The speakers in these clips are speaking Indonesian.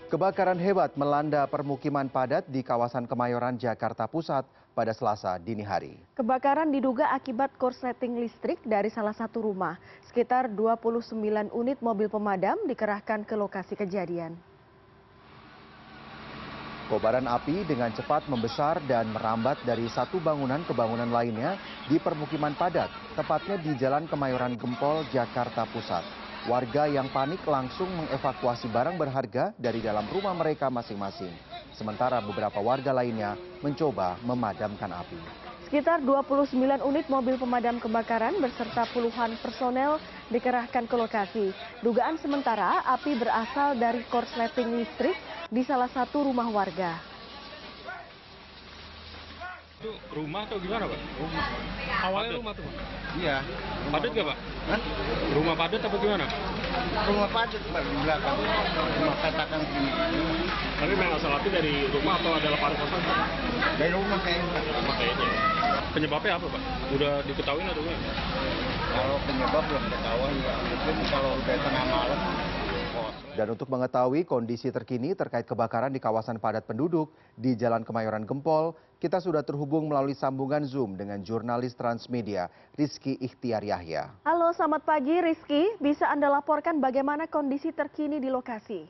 Kebakaran hebat melanda permukiman padat di kawasan Kemayoran, Jakarta Pusat pada Selasa dini hari. Kebakaran diduga akibat korsleting listrik dari salah satu rumah. Sekitar 29 unit mobil pemadam dikerahkan ke lokasi kejadian. Kobaran api dengan cepat membesar dan merambat dari satu bangunan ke bangunan lainnya di permukiman padat, tepatnya di Jalan Kemayoran Gempol, Jakarta Pusat. Warga yang panik langsung mengevakuasi barang berharga dari dalam rumah mereka masing-masing. Sementara beberapa warga lainnya mencoba memadamkan api. Sekitar 29 unit mobil pemadam kebakaran beserta puluhan personel dikerahkan ke lokasi. Dugaan sementara api berasal dari korsleting listrik di salah satu rumah warga. Itu rumah atau gimana, Pak? Rumah. Awalnya rumah tuh, Pak? Iya. Padat nggak, Pak? Hah? Rumah padat apa gimana? Rumah padat, Pak, di belakang. Rumah petakan sini. Tapi memang asal api dari rumah atau ada lapangan kosong, Pak? Dari rumah kayaknya. Rumah kayaknya. Penyebabnya apa, Pak? Udah diketahui atau enggak? Kalau penyebab belum ketahuan, ya. Mungkin kalau udah tengah malam. Dan untuk mengetahui kondisi terkini terkait kebakaran di kawasan padat penduduk di Jalan Kemayoran Gempol, kita sudah terhubung melalui sambungan Zoom dengan jurnalis Transmedia, Rizky Ikhtiar Yahya. Halo, selamat pagi Rizky. Bisa Anda laporkan bagaimana kondisi terkini di lokasi?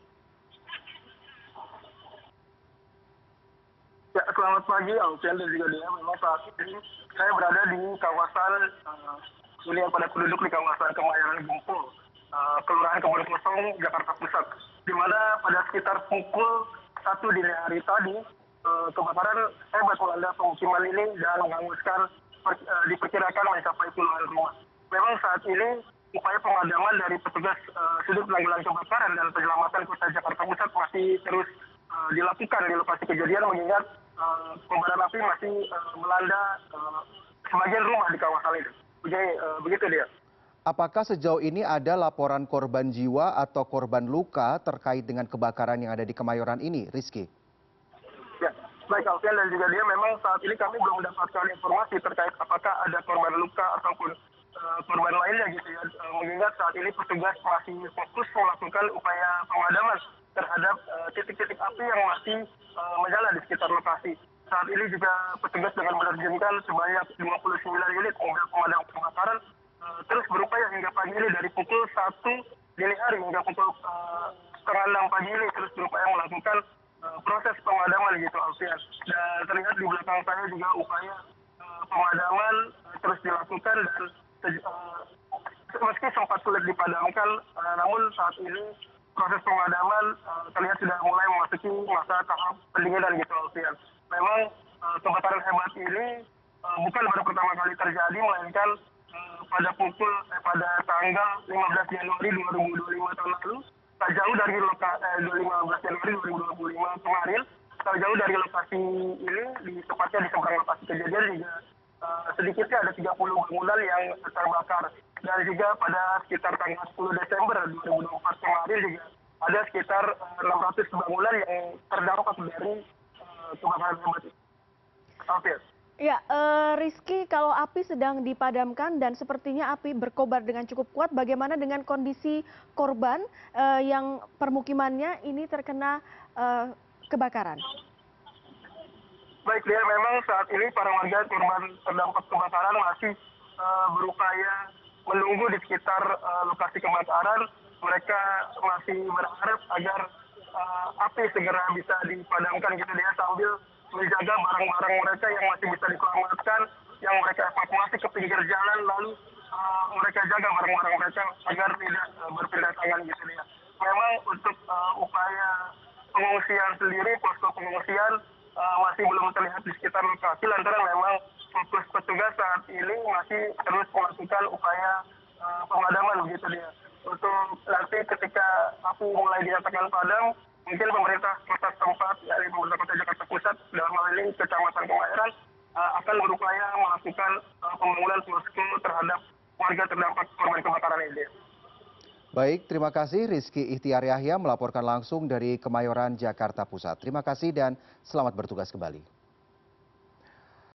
Ya, selamat pagi Alfian dan juga Dea. Memang saat ini saya berada di kawasan hunian padat penduduk di kawasan Kemayoran Gempol, Kelurahan Kebun Kosong, Jakarta Pusat, di mana pada sekitar pukul 1 dini hari tadi kebakaran hebat melanda pemukiman ini dan menghanguskan diperkirakan mencapai puluhan rumah. Memang saat ini upaya pemadaman dari petugas sudut penanggulangan kebakaran dan penyelamatan Kota Jakarta Pusat masih terus dilakukan di lokasi kejadian, mengingat kobaran api masih melanda sebagian rumah di kawasan itu. Jadi begitu dia. Apakah sejauh ini ada laporan korban jiwa atau korban luka terkait dengan kebakaran yang ada di Kemayoran ini, Rizky? Ya, baik Alfian dan juga dia, memang saat ini kami belum mendapatkan informasi terkait apakah ada korban luka ataupun korban lainnya gitu ya. Mengingat saat ini petugas masih fokus melakukan upaya pemadaman terhadap titik-titik api yang masih menyala di sekitar lokasi. Saat ini juga petugas dengan menerjunkan sebanyak 29 unit mobil pemadam kebakaran terus berupaya hingga pagi ini dari pukul 1 dini hari hingga pukul setengah 6 pagi ini terus berupaya melakukan proses pemadaman gitu Alfian. Dan terlihat di belakang saya juga upaya pemadaman terus dilakukan dan meski sempat sulit dipadamkan, namun saat ini proses pemadaman terlihat sudah mulai memasuki masa tahap pendinginan gitu Alfian. Memang kebakaran hebat ini bukan baru pertama kali terjadi, melainkan pada tanggal 15 Januari 2025 tahun lalu, tak jauh dari 15 Januari 2025 kemarin, tak jauh dari lokasi ini, tepatnya di seberang lokasi kejadian juga sedikitnya ada 30 bangunan yang terbakar. Dan juga pada sekitar tanggal 10 Desember 2024 kemarin juga ada sekitar 600 bangunan yang terdampak dari kebakaran hebat itu. Ya, Rizky, kalau api sedang dipadamkan dan sepertinya api berkobar dengan cukup kuat, bagaimana dengan kondisi korban yang permukimannya ini terkena kebakaran? Baik, dia memang saat ini para warga korban terdampak kebakaran masih berupaya menunggu di sekitar lokasi kebakaran. Mereka masih berharap agar api segera bisa dipadamkan gitu dia, sambil menjaga barang-barang mereka yang masih bisa diselamatkan, yang mereka evakuasi ke pinggir jalan, lalu mereka jaga barang-barang mereka agar tidak berpindah tangan gitu dia. Memang untuk upaya pengungsian sendiri, posko pengungsian masih belum terlihat di sekitar lokasi, lantaran memang fokus petugas saat ini masih terus melakukan upaya pemadaman begitu dia. Untuk nanti ketika api mulai dinyatakan padam, mungkin pemerintah kota setempat, yakni pemerintah Kota Jakarta Pusat, dalam hal ini Kecamatan Kemayoran, akan berupaya melakukan pembangunan posko terhadap warga terdampak korban kebakaran ini. Baik, terima kasih Rizky Ikhtiar Yahya melaporkan langsung dari Kemayoran, Jakarta Pusat. Terima kasih dan selamat bertugas kembali.